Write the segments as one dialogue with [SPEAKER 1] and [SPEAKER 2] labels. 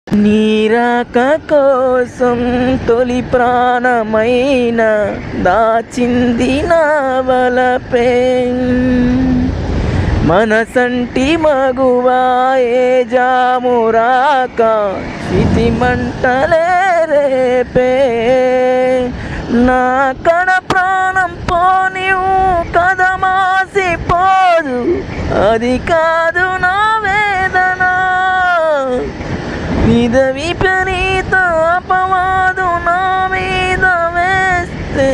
[SPEAKER 1] నీరాక కోసం తొలి ప్రాణమైన దాచింది నా వలపే మనసంటి మగువాయే జామురాక చితి మంటలే రేపే నా కడ ప్రాణం పోనివు కదమాసిపోదు అది కాదు నా వేదన మీద విపరీత అపవాదు నా మీద వేస్తే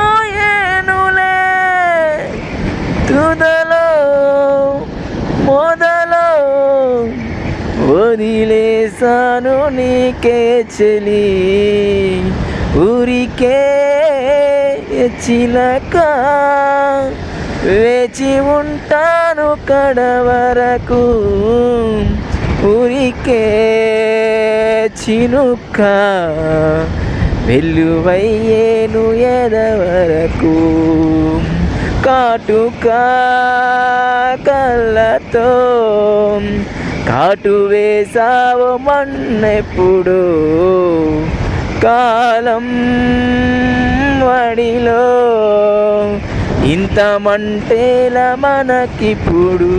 [SPEAKER 1] ఎదకుంగిపోయేనులే తుదలో మొదలో వదిలేసాను నీకే చెలి ఊరికే చిలక వేచి ఉంటాను కడవరకు ఊరికే చినుక వెల్లువయ్యేను ఎదవరకు కాటుక కళ్ళతో కాటు వేసావు మన్నెప్పుడు కాలం వడిలో ఇంత మంటేల మనకిప్పుడు